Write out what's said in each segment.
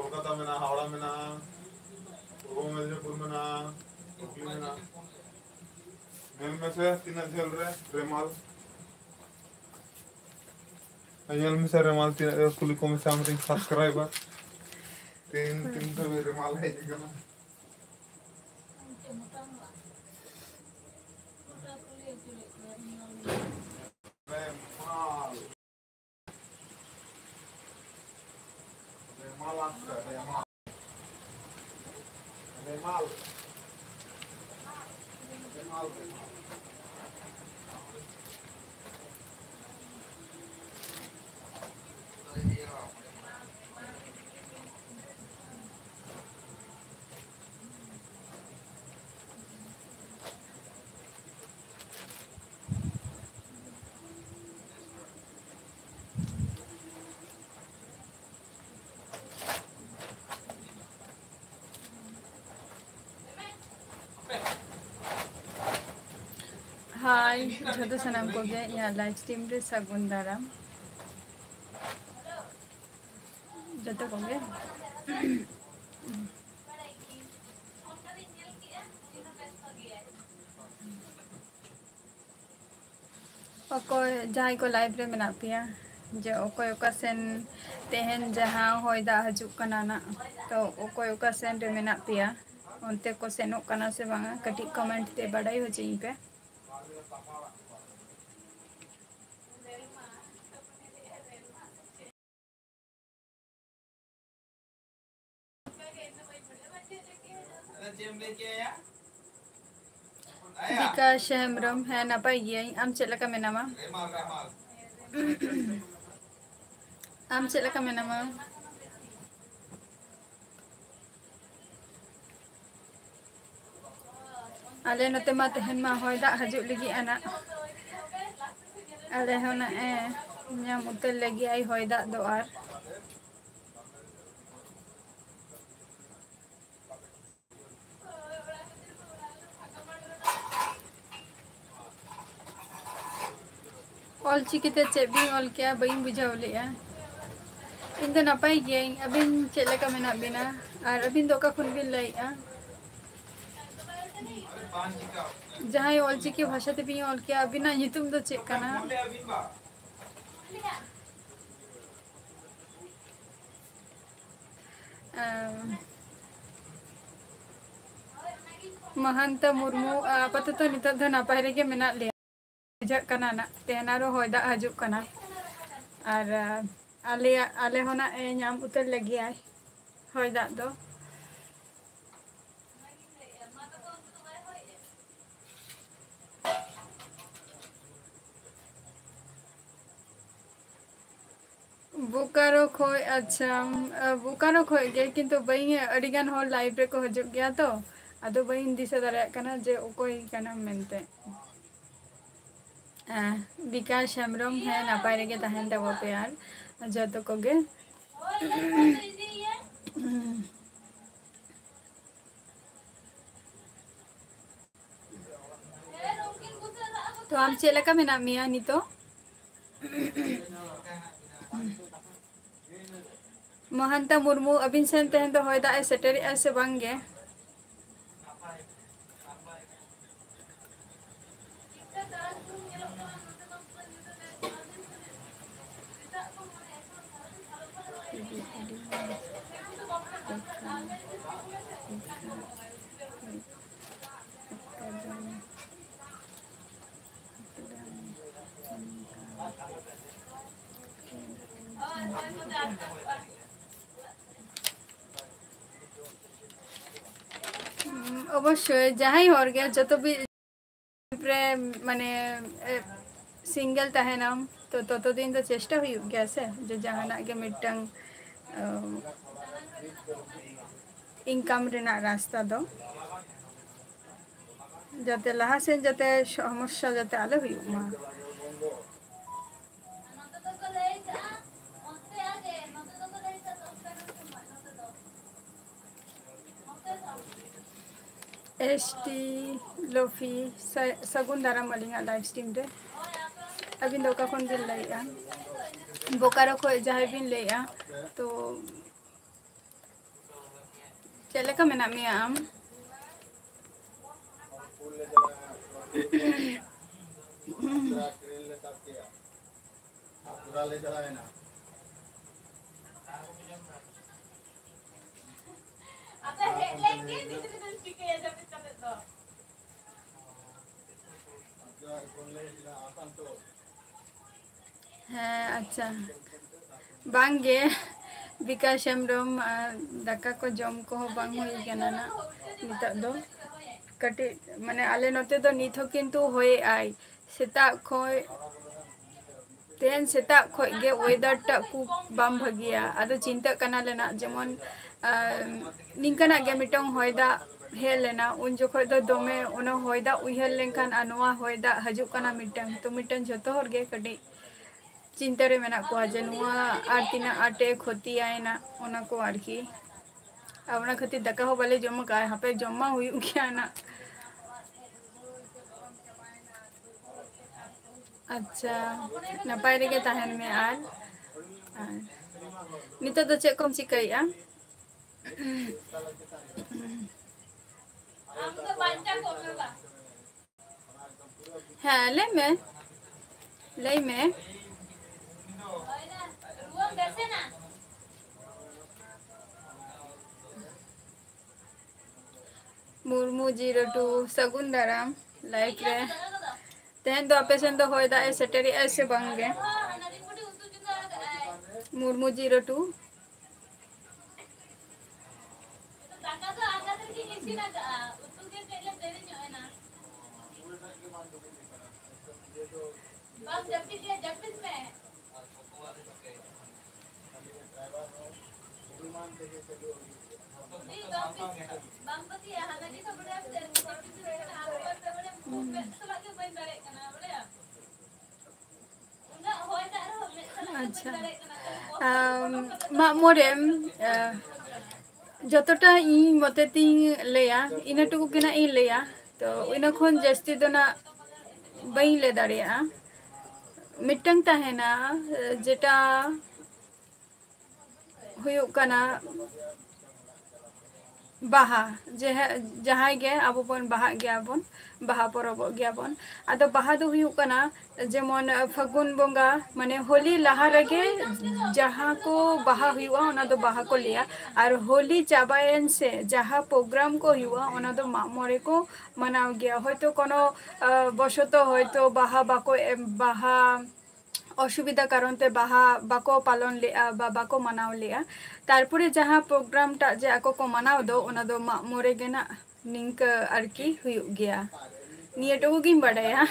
कोलकाता में ना हावड़ा में ना पूर्व मेदिनीपुर में ना हुगली में ना मेल में से तीन झेल रहे रेमाल अयल में से रेमाल तीन कुली को में से हम रिंग सब्सक्राइबर तीन तो रेमाल है जगह हाय जो सनाम को यहाँ लाइव स्ट्रीम रे सगुन दाराम जो को जहाँ को लाइव रे मेना पिया जे ओकोय ओका सेन तेहन जहाँ होय दा हजु कना ना तो ओकोय ओका सेन रे मेना पिया उनते को सेनों कना से बांगा कटी कमेंट ते बड़ाई हो जाई पे विकास हेमब्रम है नपाय गियाई आम चेला का मेनामा आम चेला का मेनामा आले नते मा तेहन मा होय दा हजु लगी आना आले होना ᱧᱟᱢ ᱩᱛᱟᱹᱨ ᱞᱟᱹᱜᱤᱫ ᱟᱭ ᱦᱚᱭ ᱫᱟᱜ ᱫᱚ ᱟᱨ ऑलचिकी ते चेक भी ऑल क्या बई बुझाव लेया इन तो नपाय गियाई अबिन चेक लेका मेना बिना और अबिन दो का खुन बिन लइया जहाँ ऑलचिकी भाषा ते भी ऑल क्या अबिना युतुम दो चेक कना महंत मुर्मू आपातत नित द नपाय रेगे मेना ले बुझाग कना ना तेनारो होय दा हजु कना और आले होना ᱧᱟᱢ उतर लगी आय होय दा दो बुकारो खोय अच्छा बुकारो खोय गे किंतु बई अडिगान होर लाइव रे को हजु गया तो अदो बई दिशा दारे कना जे ओकोय कना मेनते विकास हेमब्रम है नपाय रेगे तहन तबो पे यार जतो कोगे तो आम चेला का मेना मिया नितो महंता मुर्मू अबिन सेन तहन तो होय दा सेटर से बांगे अवश्य जहाँ हर गया जो भी माने सिंगल तहनाम तो दिन तो चेष्टा हुई गया से जो जहाँ के मिटंग इनकम रेना रास्ता दो जाते लहा से जाते समस्या जाते आले हुई मा एसटी लोफी सगुन दारा मलिंगा लाइव स्ट्रीम रे अभी दोका कौन बिन लइया बोकारो को जहाँ बिन लइया तो Cek leka menak mia am. ᱦᱮᱸ ᱟᱪᱪᱷᱟ ᱵᱟᱝᱜᱮ ᱵᱤᱠᱟᱥ ᱦᱮᱢᱵᱨᱚᱢ ᱫᱟᱠᱟ ᱠᱚ ᱡᱚᱢ ᱠᱚᱦᱚᱸ ᱵᱟᱝ ᱦᱩᱭ ᱠᱟᱱᱟ ᱱᱟᱜ ᱱᱤᱛᱚᱜ ᱫᱚ ᱠᱟᱹᱴᱤᱡ ᱢᱟᱱᱮ ᱟᱞᱮ ᱱᱚᱛᱮ ᱫᱚ ᱱᱤᱛ ᱦᱚᱸ ᱠᱤᱱᱛᱩ ᱦᱚᱭᱮᱜᱼᱟᱭ ᱥᱮᱛᱟᱜ ᱠᱷᱚᱡ ᱛᱮᱦᱮᱧ ᱥᱮᱛᱟᱜ ᱠᱷᱚᱡ ᱜᱮ ᱳয়েদার ᱴᱟᱜ ᱠᱷᱩᱵ ᱵᱟᱝ ᱵᱷᱟᱹᱜᱤᱭᱟ ᱟᱫᱚ ᱪᱤᱱᱛᱟᱹᱜ ᱠᱟᱱᱟᱞᱮ ᱱᱟᱜ ᱡᱮᱢᱚᱱ ᱱᱤᱝᱠᱟᱱᱟᱜ ᱜᱮ ᱢᱤᱫᱴᱟᱝ ᱦᱚᱭ ᱫᱟᱜ ᱦᱮᱡ ᱞᱮᱱᱟ ᱩᱱ ᱡᱚᱠᱷᱚᱡ ᱫᱚ ᱫᱚᱢᱮ ᱚᱱᱟ ᱦᱚᱭ ᱫᱟᱜ ᱩᱭᱦᱟᱹᱨ ᱞᱮᱱᱠᱷᱟᱱ ᱟᱨ ᱱᱚᱣᱟ ᱦᱚᱭ ᱫᱟᱜ ᱦᱤᱡᱩᱜ ᱠᱟᱱᱟ ᱢᱤᱫᱴᱟᱝ ᱛᱚ ᱢᱤᱫᱴᱟᱝ ᱡᱷᱚᱛᱚ ᱦᱚᱲ ᱜᱮ ᱠᱟᱹᱴᱤᱡ ᱪᱤᱱᱛᱟᱹ ᱨᱮ ᱢᱮᱱᱟᱜ ᱠᱚᱣᱟ ᱡᱮ ᱱᱚᱣᱟ ᱟᱨ ᱛᱤᱱᱟᱹᱜ ᱟᱸᱴᱮ ᱠᱷᱚᱛᱤᱭᱟᱭ ᱱᱟᱜ ᱚᱱᱟ ᱠᱚ ᱟᱨᱠᱤ ᱟᱨ ᱚᱱᱟ ᱠᱷᱟᱹᱛᱤᱨ ᱫᱟᱠᱟ ᱦᱚᱸ ᱵᱟᱞᱮ ᱡᱚᱢ ᱠᱟᱜᱼᱟ ᱦᱟᱯᱮ ᱡᱚᱢ ᱢᱟ ᱦᱩᱭᱩᱜ ᱜᱮᱭᱟ ᱱᱟᱜ ᱟᱪᱪᱷᱟ ᱱᱟᱯᱟᱭ ᱨᱮᱜᱮ ᱛᱟᱦᱮᱱ ᱢᱮ ᱟᱨ ᱱᱤᱛᱚᱜ ᱫᱚ ᱪᱮᱫ ᱠᱚᱢ ᱪᱤᱠᱟᱹᱭᱮᱜᱼᱟ ᱦᱮᱸ ᱞᱟᱹᱭ ᱢᱮ ᱢᱩᱨᱢᱩ 02 ᱥᱟᱹᱜᱩᱱ ᱫᱟᱨᱟᱢ ᱞᱟᱭᱤᱯ ᱨᱮ ᱛᱮᱦᱮᱧ ᱫᱚ ᱟᱯᱮ ᱥᱮᱱ ᱫᱚ ᱦᱚᱭ ᱫᱟᱜ ᱮ ᱥᱮᱴᱮᱨᱮᱜᱼᱟ ᱥᱮ ᱵᱟᱝ ᱜᱮ ᱢᱩᱨᱢᱩ 02 ᱟᱪᱪᱷᱟ ᱢᱟᱜ ᱢᱚᱬᱮᱢ ᱡᱚᱛᱚᱴᱟ ᱤᱧ ᱢᱚᱛᱮ ᱛᱤᱧ ᱞᱟᱹᱭᱟ ᱤᱱᱟᱹ ᱴᱩᱠᱩ ᱜᱮ ᱱᱟᱜ ᱤᱧ ᱞᱟᱹᱭᱟ ᱛᱚ ᱤᱱᱟᱹ ᱠᱷᱚᱱ ᱡᱟᱹᱥᱛᱤ ᱫᱚ ᱱᱟᱜ ᱵᱟᱹᱧ ᱞᱟᱹᱭ ᱫᱟᱲᱮᱭᱟᱜᱼᱟ ᱢᱤᱫᱴᱟᱝ ᱛᱟᱦᱮᱱᱟ ᱡᱮᱴᱟ ᱦᱩᱭᱩᱜ ᱠᱟᱱᱟ ᱵᱟᱦᱟ ᱡᱟᱦᱟᱸᱭ ᱜᱮ ᱟᱵᱚ ᱵᱚᱱ ᱵᱟᱦᱟᱜ ᱜᱮᱭᱟᱵᱚᱱ ᱵᱟᱦᱟ ᱯᱚᱨᱚᱵᱚᱜ ᱜᱮᱭᱟᱵᱚᱱ ᱟᱫᱚ ᱵᱟᱦᱟ ᱫᱚ ᱦᱩᱭᱩᱜ ᱠᱟᱱᱟ ᱡᱮᱢᱚᱱ ᱯᱷᱟᱹᱜᱩᱱ ᱵᱚᱸᱜᱟ ᱢᱟᱱᱮ ᱦᱳᱞᱤ ᱞᱟᱦᱟ ᱨᱮᱜᱮ ᱡᱟᱦᱟᱸ ᱠᱚ ᱵᱟᱦᱟ ᱦᱩᱭᱩᱜᱼᱟ ᱚᱱᱟ ᱫᱚ ᱵᱟᱦᱟ ᱠᱚ ᱞᱟᱹᱭᱟ ᱟᱨ ᱦᱳᱞᱤ ᱪᱟᱵᱟᱭᱮᱱ ᱥᱮ ᱡᱟᱦᱟᱸ ᱯᱨᱳᱜᱨᱟᱢ ᱠᱚ ᱦᱩᱭᱩᱜᱼᱟ ᱚᱱᱟ ᱫᱚ ᱢᱟᱜ ᱢᱚᱬᱮ ᱠᱚ ᱢᱟᱱᱟᱣ ᱜᱮᱭᱟ ᱦᱚᱭᱛᱳ ᱠᱳᱱᱳ ᱵᱚᱥᱚᱛᱚ ᱦᱚᱭᱛᱳ ᱵᱟᱦᱟ অসুবিধা কারণতে বাহা বাকো পালন লেগা বা বাকো মানাও লেগা তারপরে যাহা প্রোগ্রামটা যে ako ko manaw do ona do mak more ge na ningka arki huyuk gea niya to gin badaya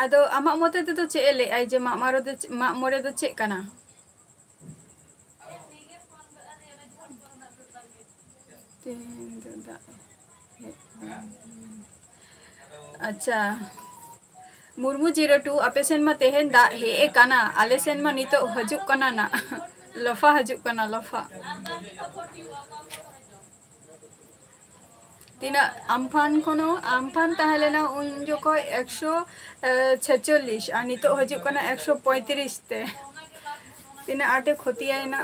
ado amak mote te to che ele ai je mak more do che kana अच्छा मुर्मू 02 आपे सेन मा तेहेन दा हे काना आले सेन मा नितो हजुक काना ना लफा हजुक काना लफा तीना अम्फान ताहलेना उन जोको 146 और नितो हजुक काना 135 ते तीना आटे खोतिया ना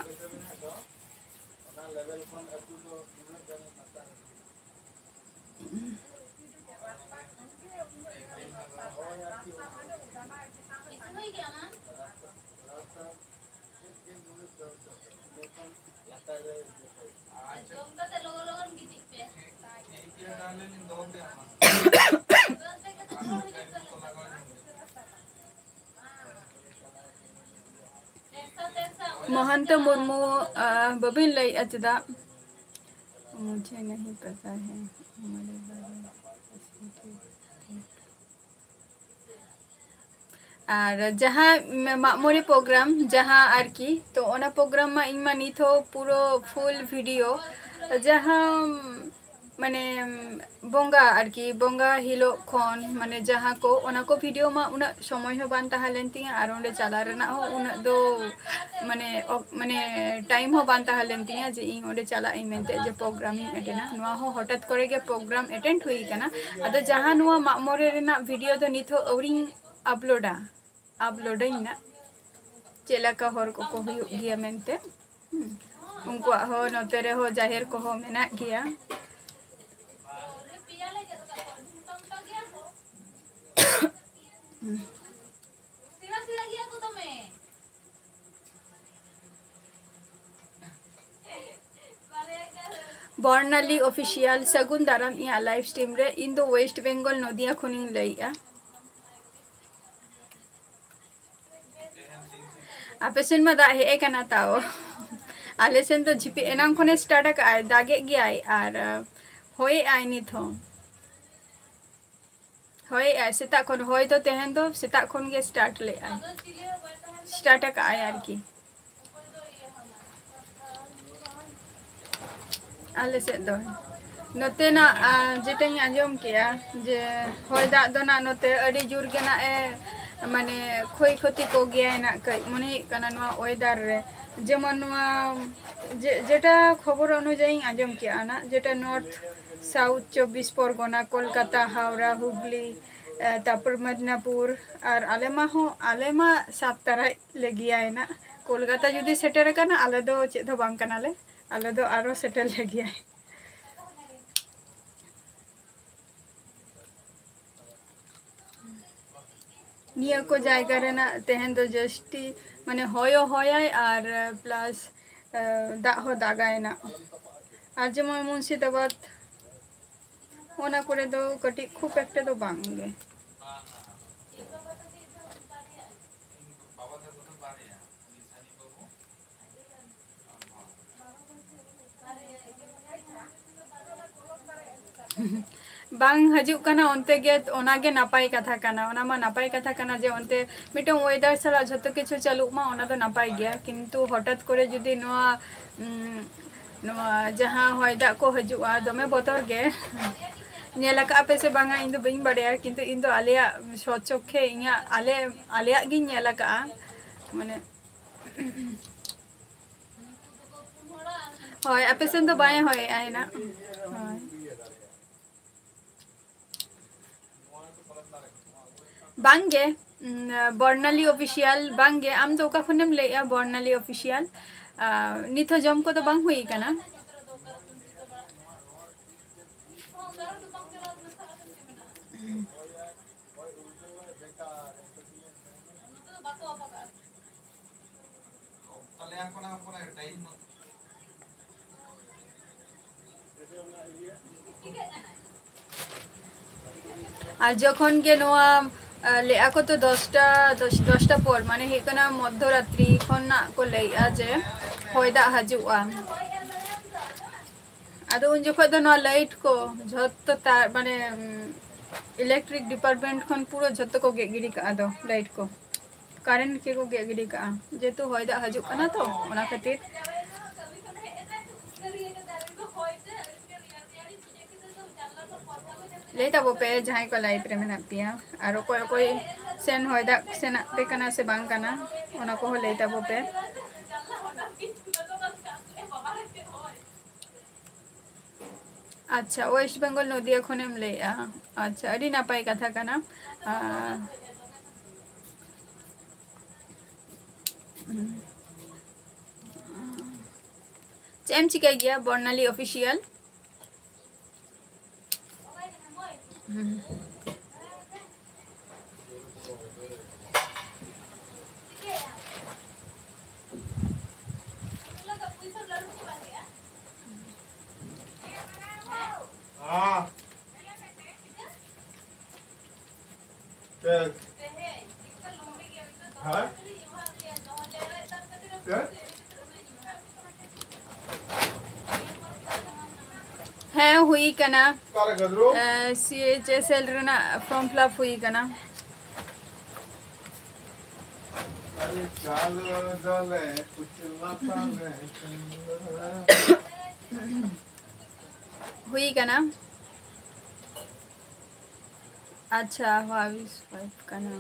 महंत मुर्मू बबिन लई अचदा मुझे नहीं पता है हमारे बारे में আর যাহা মাকমরি প্রোগ্রাম যাহা আর কি তো ওনা প্রোগ্রাম মা ইন মা নিথো পুরো ফুল ভিডিও যাহা মানে বঙ্গা আর কি বঙ্গা হিলো খন মানে যাহা কো ওনা কো ভিডিও মা উনা সময় হো বান তাহলেন তিয়া আর ওন্ডে চালা রেনা হো উনা দো মানে টাইম হো বান তাহলেন তিয়া যে ᱤᱧ ᱚᱸᱰᱮ ᱪᱟᱞᱟᱜ ᱤᱧ ᱢᱮᱱᱛᱮ ᱡᱮ ᱯᱨᱳᱜᱨᱟᱢ ᱤᱧ ᱮᱴᱮᱱᱟ ᱱᱚᱣᱟ ᱦᱚᱸ ᱦᱚᱴᱟᱛ ᱠᱚᱨᱮ ᱜᱮ ᱯᱨᱳᱜᱨᱟᱢ ᱮᱴᱮᱱᱰ ᱦᱩᱭ ᱟᱠᱟᱱᱟ ᱟᱫᱚ ᱡᱟᱦᱟᱸ ᱱᱚᱣᱟ ᱢᱟᱜᱢᱚᱬᱮ ᱨᱮᱱᱟᱜ ᱵᱷᱤᱰᱤᱭᱳ ᱫᱚ ᱱᱤᱛ ᱦᱚᱸ ᱟᱹᱣᱨᱤᱧ ᱟᱯᱞᱳᱰᱟᱹᱧ ᱱᱟ चेलाका हर को हुयुग गिया मेनते उनकुआ हो नोते रे हो जाहिर को हो मेना गिया बर्णाली ऑफिशियल सगुन दाराम इया लाइव स्ट्रीम रे इन दो वेस्ट बेंगल नदिया खुनिंग लइया आपे सेन मा दा हे कना ताओ आले सेन तो झिपी एनांग खने स्टार्ट का दागे गियाई आर होय आय निथ हो होय आय सेता खन होय तो तेहन दो सेता खन गे स्टार्ट ले आय स्टार्ट का आय आर की आले से दो नोते ना जेटें आंजम किया जे होय दा दो ना नोते अड़ी जुर गे ना ए माने खोई खती को गया ना कई मने कना नवा वेदर रे जेमन नवा जेटा खबर अनुयायी आंजम किया ना जेटा नॉर्थ साउथ 24 परगना कोलकाता हावड़ा हुगली तापर मिदनापुर और आलेमा हो आलेमा सात तरह ले गया है ना कोलकाता जुदी सेटर कना आले दो चेद हो बांग कना ले आले दो आरो सेटल ले गया है निया को जायगा रेना तेहन दो जस्टी माने होयो होयाय और प्लस दा हो दागाय ना और जेमन मुंशिदाबाद ओना करे दो कटी खूब एकटे दो बांगे बांग हजू कना ओनते गे ओना गे नापाई कथा कना ओना मा नापाई कथा कना जे ओनते मिटो वेदर सला जतो किछु चालू मा ओना दो नापाई गया किंतु हठात करे जुदी नोआ जहाँ होयदा को हजुआ दमे बतर गे नेलका पे से बांगा इन दो बइन बड़े किंतु इन दो आलिया सोचोखे इया आलिया गी नेलका माने होय आपे सेन दो बाय होय आय ना होय बांगे बर्णाली ऑफिशियल बांगे आम तो का खुनेम लेया बर्णाली ऑफिशियल निथो जम को तो बांग हुई कना আর যখন গে নোয়া लेआ को तो 10टा पर माने हेकना मध्यरात्रि खन ना को लेया जे होयदा हजुआ आदो उन जखो दो ना लाइट को झत्तो तार माने इलेक्ट्रिक डिपार्टमेंट खन पूरा झत्तो को गिरी का दो लाइट को करेंट के को गिरी का जेतु होयदा हजु कना तो ओना खातिर लेता वो पे जहां को लाइफ रे मेना पिया और कोई सेन होयदा सेना पे कना से बांग कना ओना को लेता वो पे अच्छा वेस्ट बेंगल नदिया खनेम लेया अच्छा अड़ी नापाई कथा कना चेम चिका गया बर्णाली ऑफिशियल है हुई कना CHSL रेना फॉर्म फिलअप हुई कना हुई कना अच्छा हाउस वाइफ कना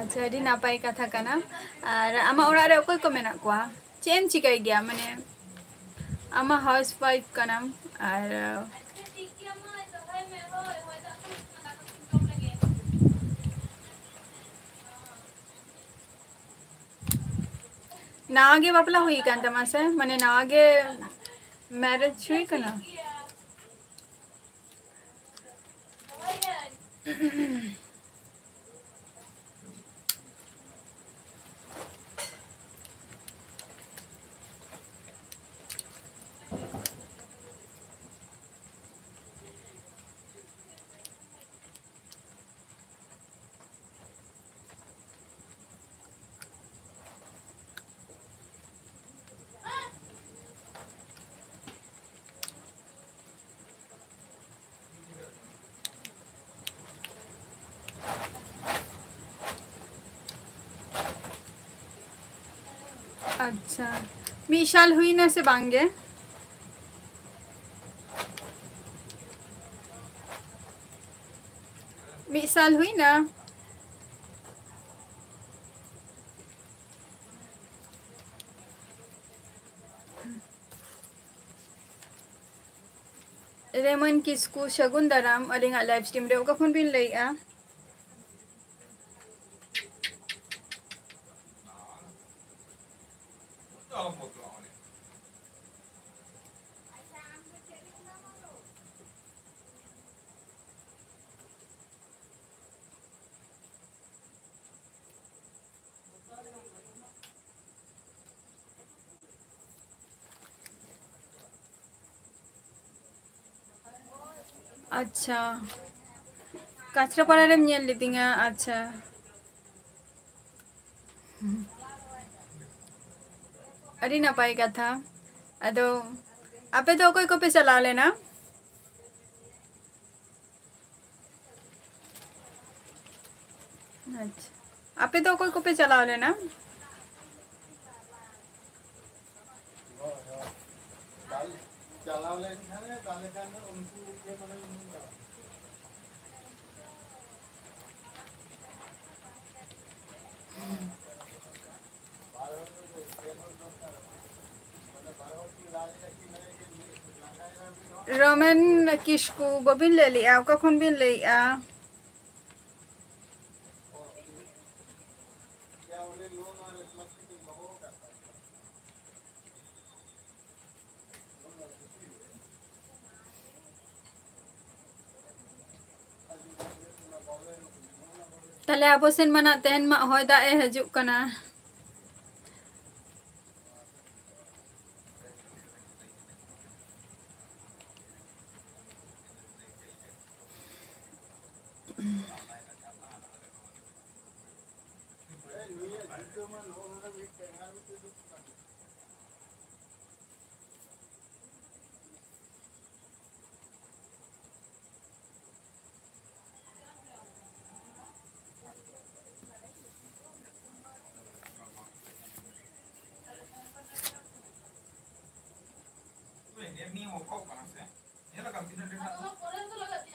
अच्छा अड़ी नापाई कथा कना और आमा ओरा रे ओकोय को मेना कोआ चेम चिकाई गया माने आमा हाउस वाइफ कना और नागे बापला हुई कान तमा से माने नागे मैरिज हुई कना अच्छा मिशाल हुई ना से बांगे मिसाल हुई ना रेमन किसकू शगुन दाराम अलिंगा लाइव स्ट्रीम रे ओका फोन बिन लइआ अच्छा काचरापाड़ा रे ñel लिदिंगा अच्छा अरे नपाई कथा अदो आपे तो कोई को पे चला लेना अच्छा आपे तो कोई को पे चला लेना रोमन किसकू बबिन ले लिया ओका फोन बिन लइआ तले आबो सेन मना तेन मा होय दा ए हजु कना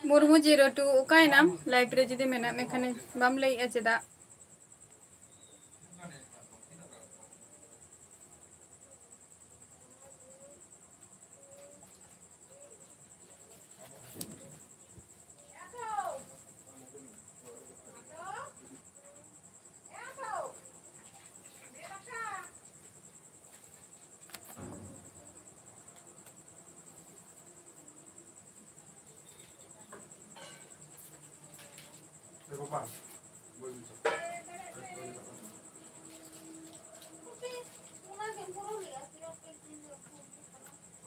मुर्मू 02 ओकाय नाम लाइव रे जदी मेना मेखाने बाम लइआ चेदा देखो पान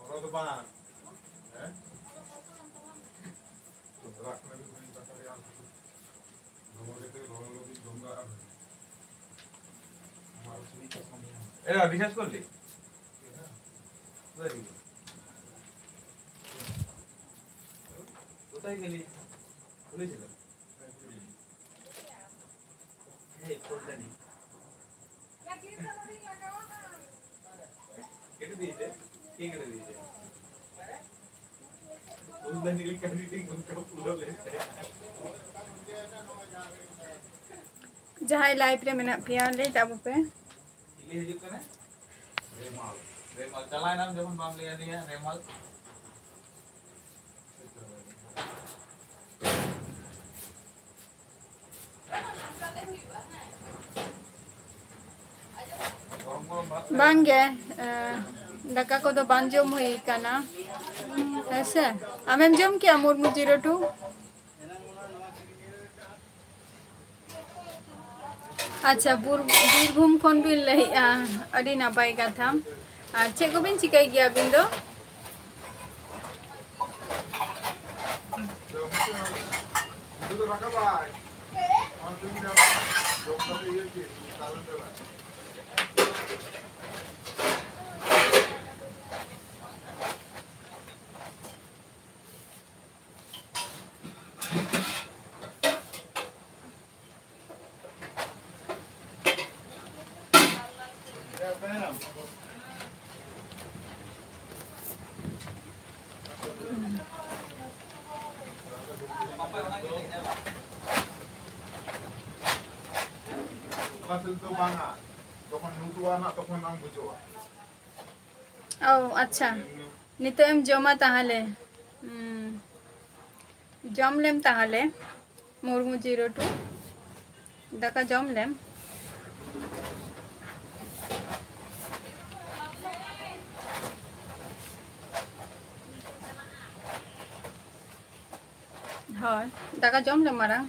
और तो पान है तो रखने भी नहीं पता यार लोगों के लोगों की दूंगा हमारा सुनी तो समझ ए अभिषेक कर ले वेरी কোথায় গেলি বলেছিল এই কোনটা নি কেটে দিয়েছে কে কেটে দিয়েছে কোনটা নীল কাটিং উনকা পুরো लेते जहां लाइव रे मेना पिया ले ताबो पे इले हिजुक कने रेमाल रेमाल चलाय नाम जबन बाम ले दिया रेमाल गरम गरम बांगे दाका को दो बांग जम हुई काना ऐसे आमेम जम क्या मुर्मू 02 अच्छा बीरभूम खन बिन लैया अड़ी नापाय कथा चे को बिन चिकाई गया बिन दो itu raka bay orang tu dia dokter dia ke talent dia hasil tu banga tokon nutua nak tokon nang bujoa ओ अच्छा नितो एम जमा ताहले जम लेम ताहले मुर्मू 02 दाका जम लेम हाँ दाका जम लेम मारा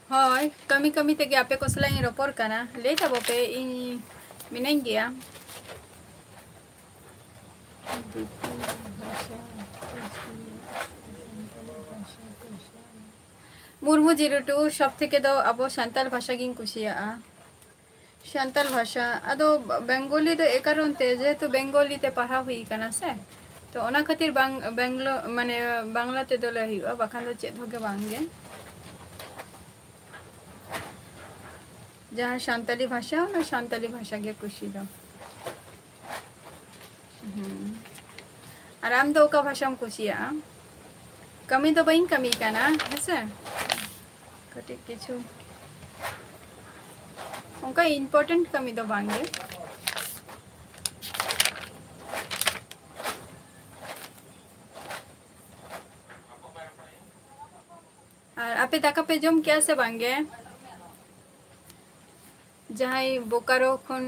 हाँ कमी कमी ते गया पे कोसला इन रोपोर कना ले तबो पे इन मिनें गया मुर्मू 02 सब থেকে दो अब शांताल भाषा गिन कुशिया शांताल भाषा अदो बेंगोली दो एकारण ते जे तो बेंगोली ते पढ़ा हुई कना से तो ओना खातिर बेंगलो माने बांग्ला ते दो ले हुआ बाखान दो चेत होगे बांगे जहाँ शांताली भाषा और शांताली भाषा के कुशी दो आराम दो का भाषा में कुशिया कमी तो बहन कमी का ना ऐसे कटे किचु उनका इम्पोर्टेंट कमी तो बांगे और आपे ताका पे जम क्या से बांगे जहाँ बोकारो खन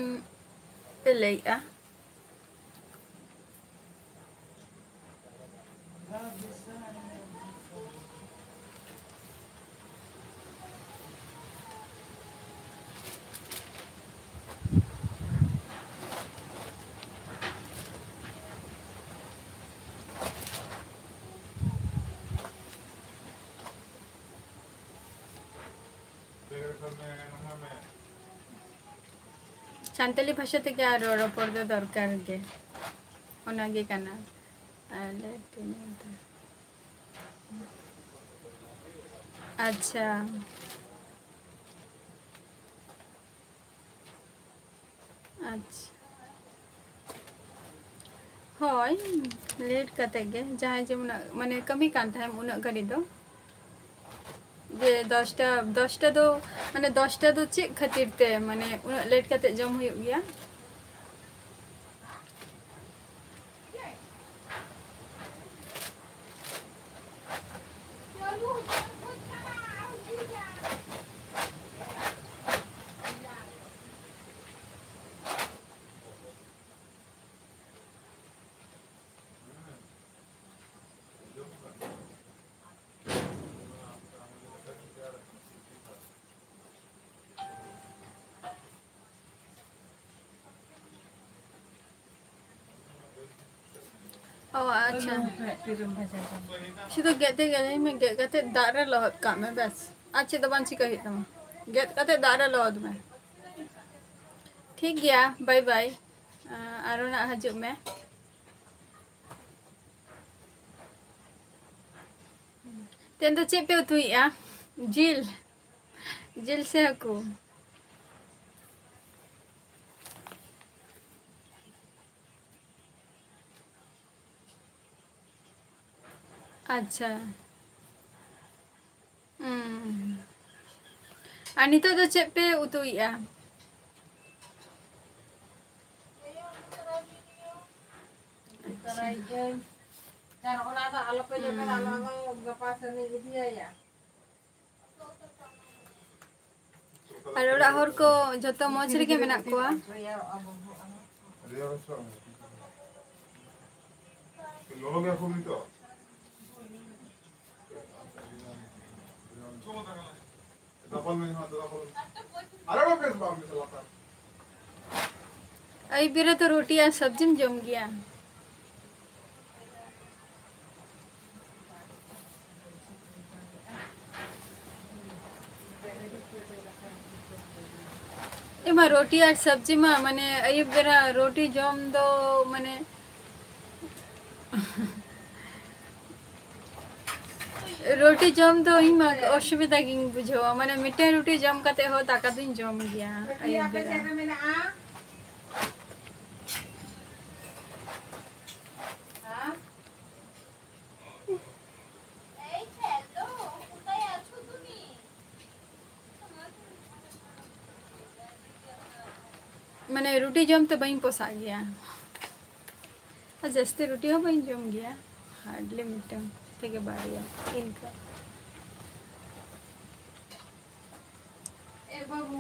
पे लेया शांताली भाषा ते क्या रोपोर दो दरकार गे ओनागे काना आले अच्छा अच्छा हाँ लेट कते गे जहाँ जो माने कमी कान था उन घड़ी दो जे 10टा दो माने 10टा दो चे खातिर ते माने उन लेट कते जम हुई गया ओ अच्छा शुद्ध गेते गए में गेते दारे लहत का में बस अच्छे तो बंची कही तुम गेत कते दारे लहत में ठीक गया बाय बाय आरोना हजू में तेन तो चे पे उतुईया जिल जिल से हकू अच्छा नितो तो चे पे उतुईया और ओड़ा हर को जतो मौज रे के मेना कोआ लोग या खूब तो डबल में हां डबल अरे वो कैसे बाम में चलाता आई बिरा तो रोटी और सब्जी में जम गया एमा रोटी और सब्जी में माने आई बिरा रोटी जम दो माने रोटी जम तो ही मा असुविधा गिंग बुझो माने मिठे रोटी जम कते हो ताका दिन जम गया आई बिरा मैंने रोटी जम तो बही पोसा गया जस्ते रोटी हो बही जम गया हार्डली मिटम ठीक है बाड़िया इनका ए बाबू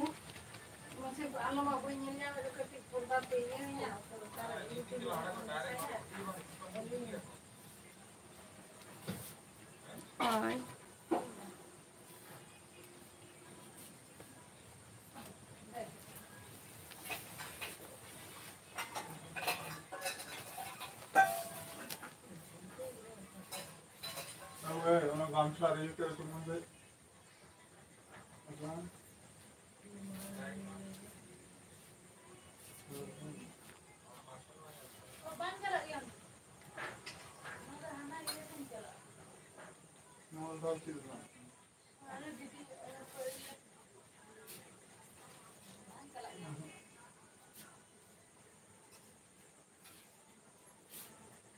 मुझे आलो बाबू इंजीनियर मेरे को टिक पड़ता पे नहीं है और उन्होंने गामछा रही कर तुम मुझे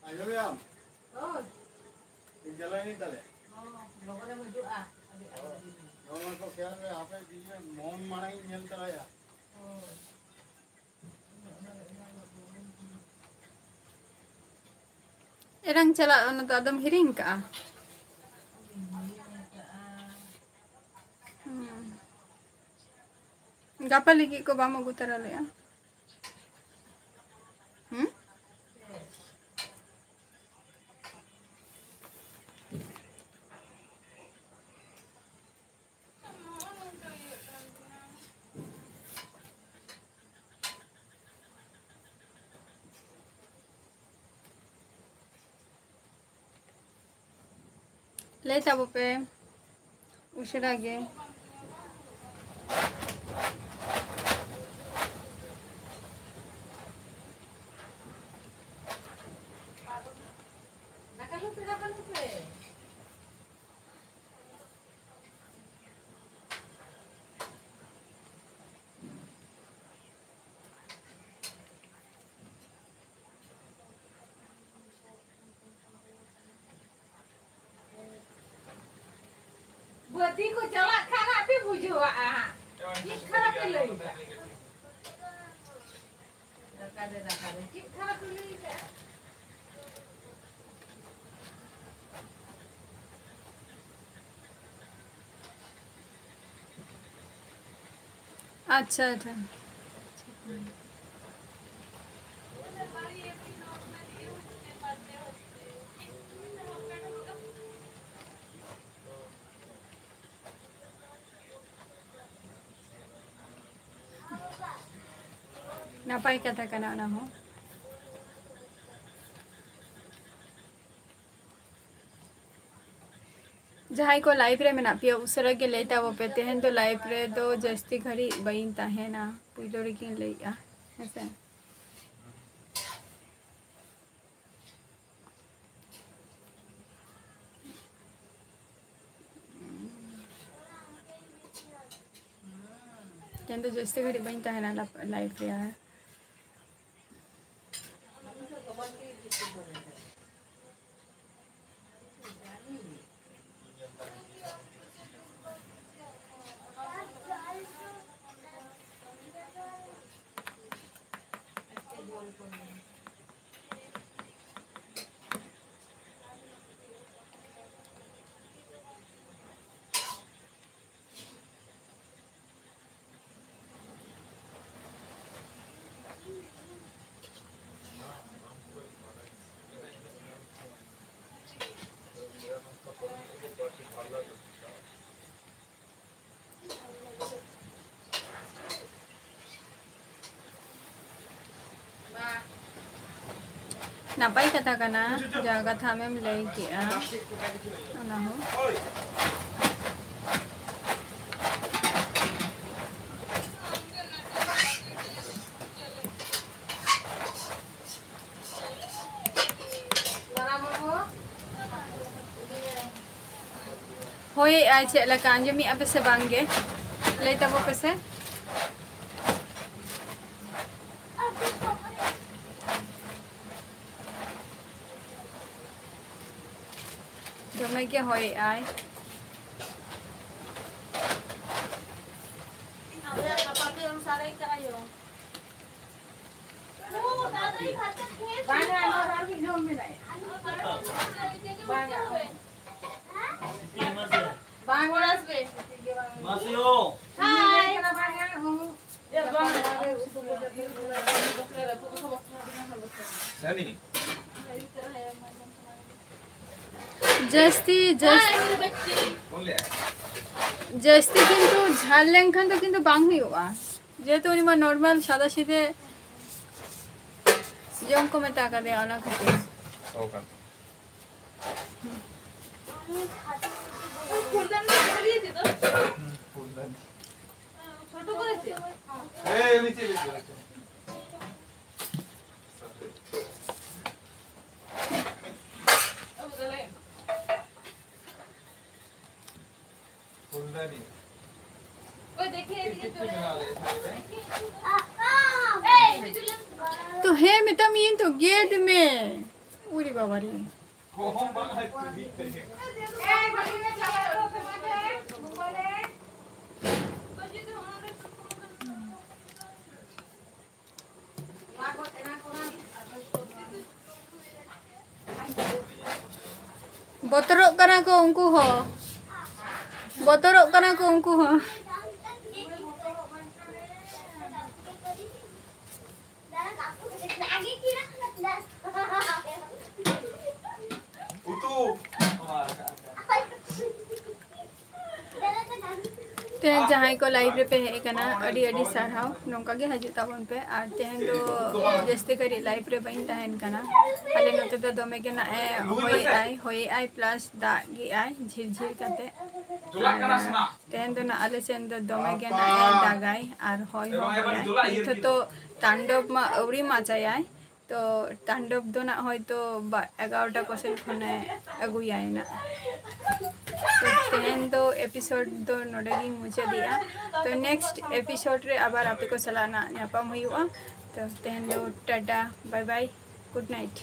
ayo ya jalan ini tale lokore muju ah orang ko kya है आपे बीच में मौन मारा ही नियल कराया एरंग चला न तो आदम हिरिंग का गापा लिखी को बामा गुतरा ले ले तब पे उशरा गे बदी को चला खाना पे बुझवा की खराब पे लई रखा दे की खराब पे लई अच्छा अच्छा नापाई कथा कना ना हो जहां को लाइव रे मेना पे उसरा के लेता वो पे तेहन तो लाइव रे दो जस्ती घड़ी बइन ताहेना पुइलो रे किन लेया ऐसे तेहन तो जस्ती घड़ी बइन ताहेना लाइव रे है नापाई कथा कना जा कथा में लई के ना हो होय आज चेक लका अंजमी आपे से बांगे लई तबो पे से मैं क्या होय आय जस्ती किंतु झाल लेंखान तो किंतु बांग हुआ जेहेतु उनी मा नॉर्मल सादा सीधे जम को मेता का दे आना खातिर ओके फुलदान में भरी थी तो फुलदान छोटो करे थे ए नीचे नीचे अब चले फुलदानी ओए देखिए ये तो है मिता मीन तो गेट में उरी बाबा रे कोहम बंद है भी करेंगे बोतरों कना को उनको हो बोतरों कना को उनको हो तेहन जहाँ को लाइव रे पे है कना अड़ी अड़ी साराव नौका के हजे ताबन पे आर तेहन तो जस्ते करी लाइव रे बइन तहन कना अले नते तो दमे के ना होई आई प्लस दा गी आई झिर झिर कते तेहन तो ना अले सेन तो दमे के ना दागाई आर होई हो तो तांडव मा अवरी मा चाय तो तांडव दो ना होय तो 11टा क्वेश्चन खने अगुयाय ना तेहन तो एपिसोड दो नोडेगी मुझे दिया तो नेक्स्ट एपिसोड रे आबार आपे को सलाना नापाम हुआ तो तेहन दो tata bye bye good night